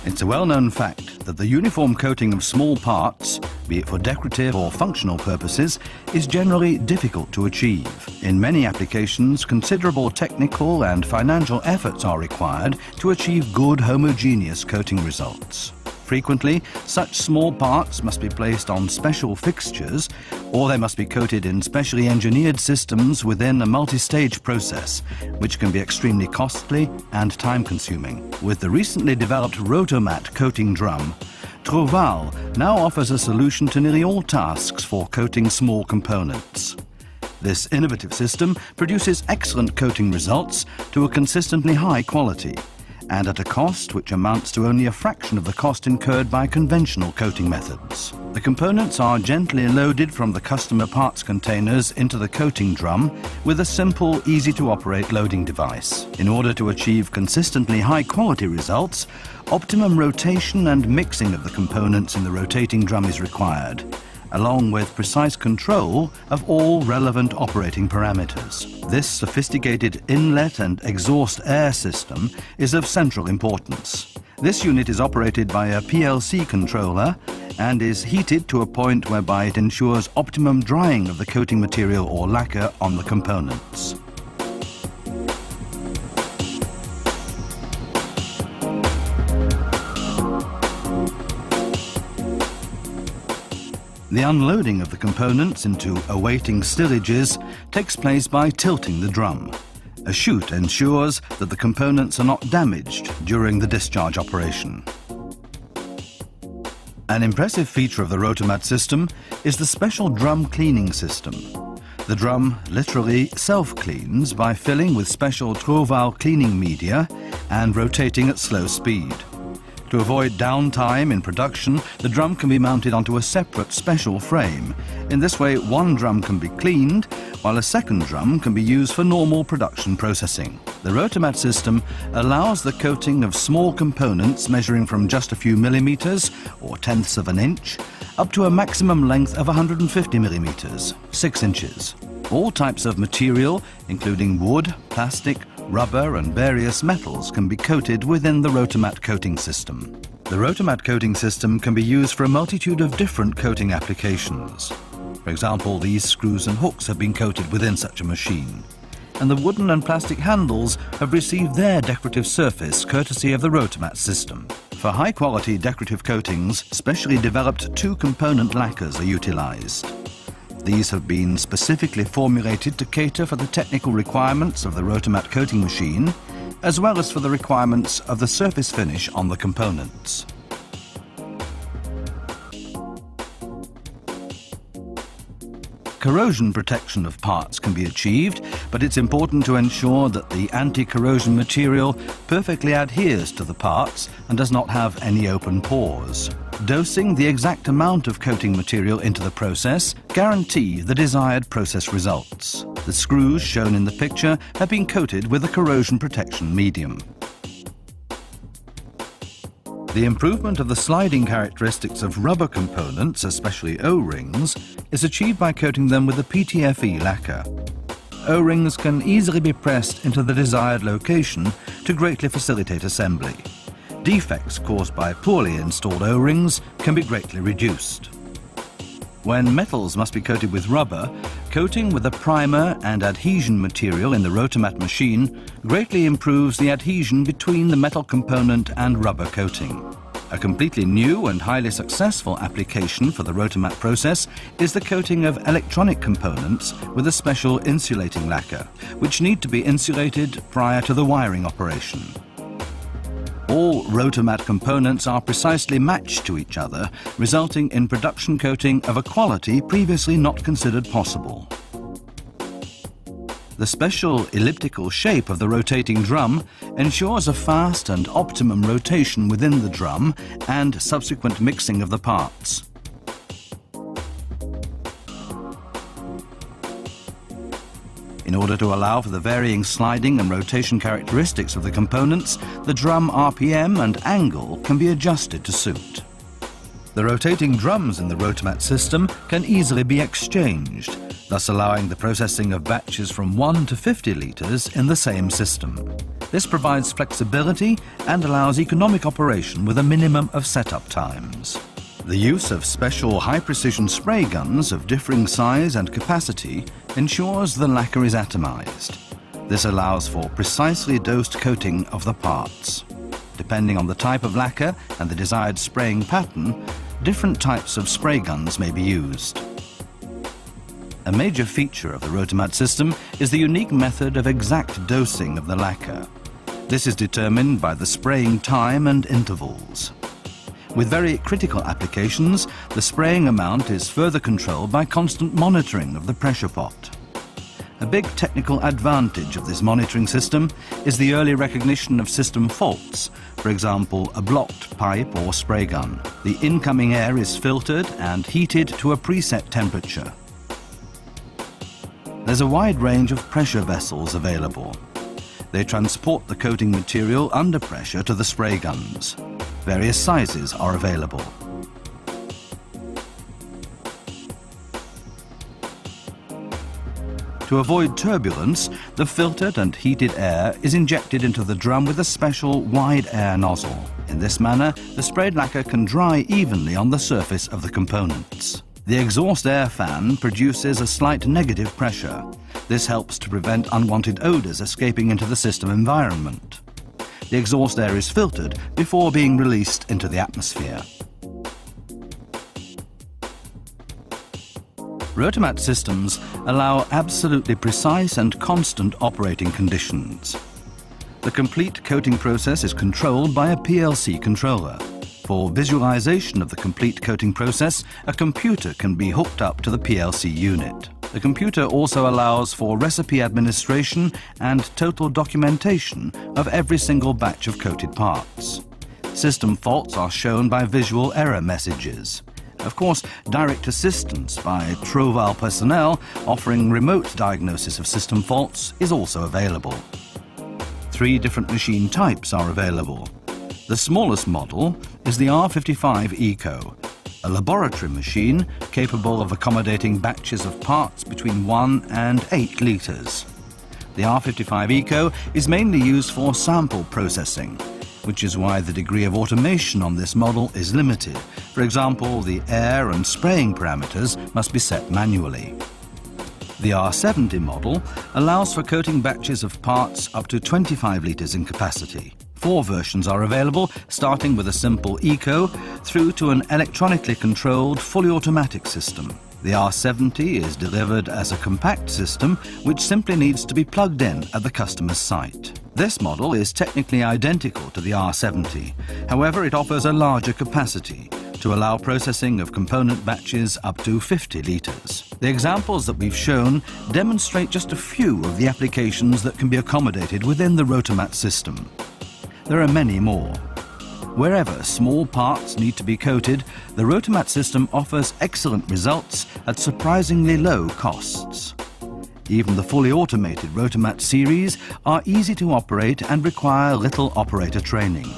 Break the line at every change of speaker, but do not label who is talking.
It's a well-known fact that the uniform coating of small parts, be it for decorative or functional purposes, is generally difficult to achieve. In many applications, considerable technical and financial efforts are required to achieve good homogeneous coating results. Frequently, such small parts must be placed on special fixtures, or they must be coated in specially engineered systems within a multi-stage process, which can be extremely costly and time-consuming. With the recently developed Rotomat coating drum, Troval now offers a solution to nearly all tasks for coating small components. This innovative system produces excellent coating results to a consistently high quality, and at a cost which amounts to only a fraction of the cost incurred by conventional coating methods. The components are gently loaded from the customer parts containers into the coating drum with a simple, easy-to-operate loading device. In order to achieve consistently high-quality results, optimum rotation and mixing of the components in the rotating drum is required, along with precise control of all relevant operating parameters. This sophisticated inlet and exhaust air system is of central importance. This unit is operated by a PLC controller and is heated to a point whereby it ensures optimum drying of the coating material or lacquer on the components. The unloading of the components into awaiting stillages takes place by tilting the drum. A chute ensures that the components are not damaged during the discharge operation. An impressive feature of the Rotomat system is the special drum cleaning system. The drum literally self-cleans by filling with special Troval cleaning media and rotating at slow speed. To avoid downtime in production, the drum can be mounted onto a separate special frame. In this way, one drum can be cleaned, while a second drum can be used for normal production processing. The Rotomat system allows the coating of small components measuring from just a few millimeters, or tenths of an inch, up to a maximum length of 150 millimeters, 6 inches. All types of material, including wood, plastic, rubber and various metals, can be coated within the Rotomat coating system. The Rotomat coating system can be used for a multitude of different coating applications. For example, these screws and hooks have been coated within such a machine, and the wooden and plastic handles have received their decorative surface courtesy of the Rotomat system. For high-quality decorative coatings, specially developed two-component lacquers are utilized. These have been specifically formulated to cater for the technical requirements of the Rotomat coating machine, as well as for the requirements of the surface finish on the components. Corrosion protection of parts can be achieved, but it's important to ensure that the anti-corrosion material perfectly adheres to the parts and does not have any open pores. Dosing the exact amount of coating material into the process guarantee the desired process results. The screws shown in the picture have been coated with a corrosion protection medium. The improvement of the sliding characteristics of rubber components, especially O-rings, is achieved by coating them with a PTFE lacquer. O-rings can easily be pressed into the desired location to greatly facilitate assembly. Defects caused by poorly installed O-rings can be greatly reduced. When metals must be coated with rubber, coating with a primer and adhesion material in the Rotomat machine greatly improves the adhesion between the metal component and rubber coating. A completely new and highly successful application for the Rotomat process is the coating of electronic components with a special insulating lacquer, which need to be insulated prior to the wiring operation. All Rotomat components are precisely matched to each other, resulting in production coating of a quality previously not considered possible. The special elliptical shape of the rotating drum ensures a fast and optimum rotation within the drum and subsequent mixing of the parts. In order to allow for the varying sliding and rotation characteristics of the components, the drum RPM and angle can be adjusted to suit. The rotating drums in the Rotomat system can easily be exchanged, thus allowing the processing of batches from 1 to 50 litres in the same system. This provides flexibility and allows economic operation with a minimum of setup times. The use of special high-precision spray guns of differing size and capacity ensures the lacquer is atomized. This allows for precisely dosed coating of the parts. Depending on the type of lacquer and the desired spraying pattern, different types of spray guns may be used. A major feature of the Rotomat system is the unique method of exact dosing of the lacquer. This is determined by the spraying time and intervals. With very critical applications, the spraying amount is further controlled by constant monitoring of the pressure pot. A big technical advantage of this monitoring system is the early recognition of system faults, for example, a blocked pipe or spray gun. The incoming air is filtered and heated to a preset temperature. There's a wide range of pressure vessels available. They transport the coating material under pressure to the spray guns. Various sizes are available. To avoid turbulence, the filtered and heated air is injected into the drum with a special wide air nozzle. In this manner, the sprayed lacquer can dry evenly on the surface of the components. The exhaust air fan produces a slight negative pressure. This helps to prevent unwanted odours escaping into the system environment. The exhaust air is filtered before being released into the atmosphere. Rotomat systems allow absolutely precise and constant operating conditions. The complete coating process is controlled by a PLC controller. For visualization of the complete coating process, a computer can be hooked up to the PLC unit. The computer also allows for recipe administration and total documentation of every single batch of coated parts. System faults are shown by visual error messages. Of course, direct assistance by Troval personnel offering remote diagnosis of system faults is also available. 3 different machine types are available. The smallest model is the R55 Eco, a laboratory machine capable of accommodating batches of parts between 1 and 8 litres. The R55 Eco is mainly used for sample processing, which is why the degree of automation on this model is limited. For example, the air and spraying parameters must be set manually. The R70 model allows for coating batches of parts up to 25 litres in capacity. 4 versions are available, starting with a simple Eco through to an electronically controlled, fully automatic system. The R70 is delivered as a compact system which simply needs to be plugged in at the customer's site. This model is technically identical to the R70, however it offers a larger capacity to allow processing of component batches up to 50 litres. The examples that we've shown demonstrate just a few of the applications that can be accommodated within the Rotomat system. There are many more. Wherever small parts need to be coated, the Rotomat system offers excellent results at surprisingly low costs. Even the fully automated Rotomat series are easy to operate and require little operator training.